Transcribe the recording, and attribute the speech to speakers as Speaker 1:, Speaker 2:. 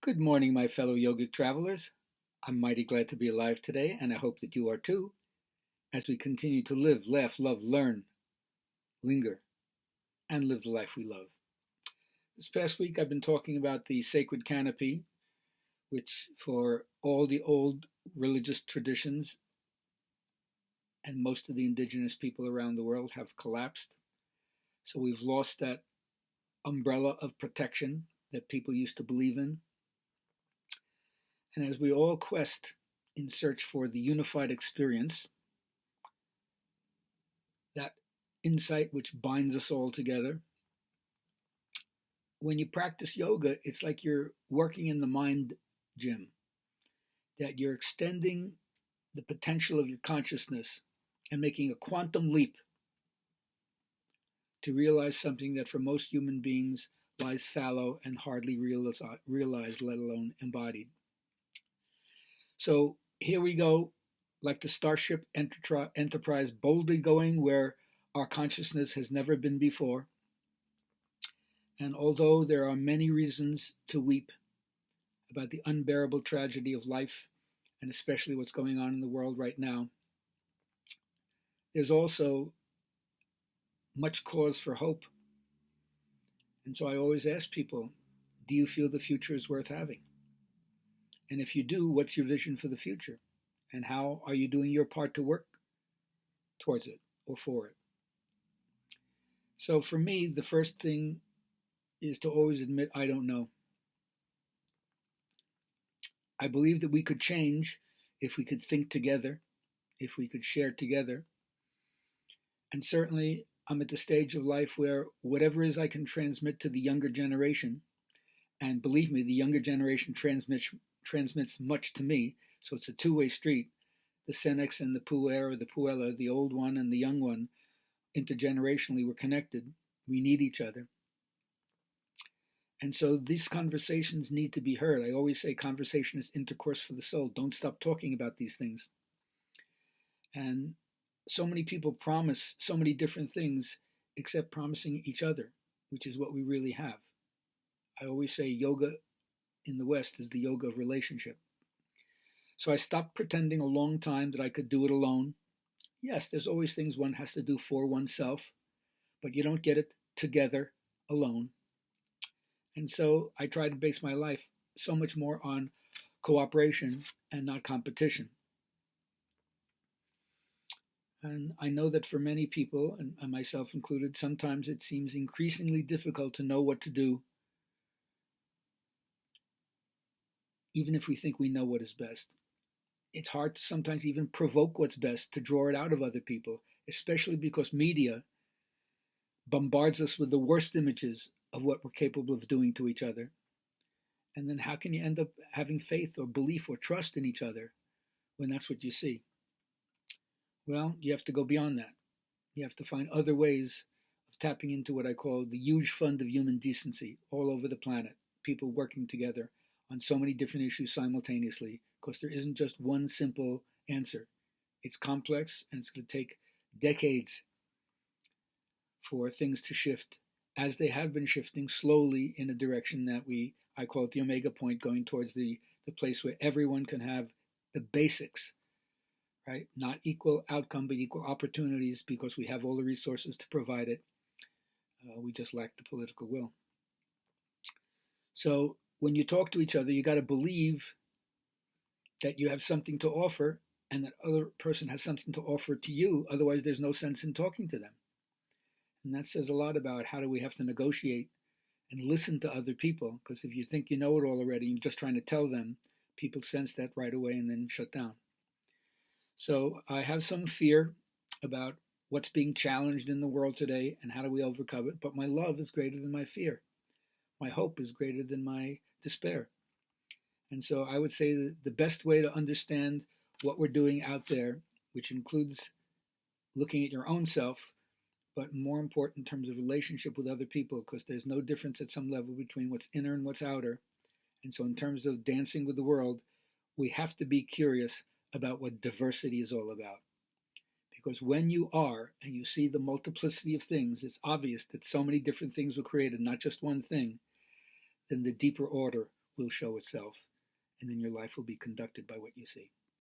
Speaker 1: Good morning, my fellow yogic travelers. I'm mighty glad to be alive today, and I hope that you are too, as we continue to live, laugh, love, learn, linger, and live the life we love. This past week, I've been talking about the sacred canopy, which for all the old religious traditions and most of the indigenous people around the world have collapsed. So we've lost that umbrella of protection that people used to believe in. And as we all quest in search for the unified experience, that insight which binds us all together, when you practice yoga, it's like you're working in the mind gym, that you're extending the potential of your consciousness and making a quantum leap to realize something that for most human beings lies fallow and hardly realized, let alone embodied. So here we go, like the Starship Enterprise, boldly going where our consciousness has never been before. And although there are many reasons to weep about the unbearable tragedy of life, and especially what's going on in the world right now, there's also much cause for hope. And so I always ask people, do you feel the future is worth having? And if you do, what's your vision for the future? And how are you doing your part to work towards it or for it? So for me, the first thing is to always admit I don't know. I believe that we could change if we could think together, if we could share together. And certainly I'm at the stage of life where whatever is I can transmit to the younger generation, and believe me, the younger generation transmits much to me, so it's a two-way street. The Senex and the Puer or the Puella, the old one and the young one, intergenerationally, we're connected. We need each other. And so these conversations need to be heard. I always say conversation is intercourse for the soul. Don't stop talking about these things. And so many people promise so many different things except promising each other, which is what we really have. I always say yoga in the West is the yoga of relationship. So I stopped pretending a long time that I could do it alone. Yes, there's always things one has to do for oneself, but you don't get it together alone. And so I try to base my life so much more on cooperation and not competition. And I know that for many people, and myself included, sometimes it seems increasingly difficult to know what to do, even if we think we know what is best. It's hard to sometimes even provoke what's best, to draw it out of other people, especially because media bombards us with the worst images of what we're capable of doing to each other. And then how can you end up having faith or belief or trust in each other when that's what you see? Well, you have to go beyond that. You have to find other ways of tapping into what I call the huge fund of human decency all over the planet, people working together on so many different issues simultaneously, because there isn't just one simple answer. It's complex, and it's going to take decades for things to shift, as they have been shifting slowly in a direction that I call it the omega point, going towards the place where everyone can have the basics, right? Not equal outcome, but equal opportunities, because we have all the resources to provide it. We just lack the political will. So when you talk to each other, you got to believe that you have something to offer and that other person has something to offer to you. Otherwise, there's no sense in talking to them. And that says a lot about how do we have to negotiate and listen to other people, because if you think you know it all already and you're just trying to tell them, people sense that right away and then shut down. So I have some fear about what's being challenged in the world today and how do we overcome it, but my love is greater than my fear. My hope is greater than my despair. And so I would say that the best way to understand what we're doing out there, which includes looking at your own self, but more important in terms of relationship with other people, because there's no difference at some level between what's inner and what's outer. And so in terms of dancing with the world, we have to be curious about what diversity is all about. Because when you are, and you see the multiplicity of things, it's obvious that so many different things were created, not just one thing, then the deeper order will show itself, and then your life will be conducted by what you see.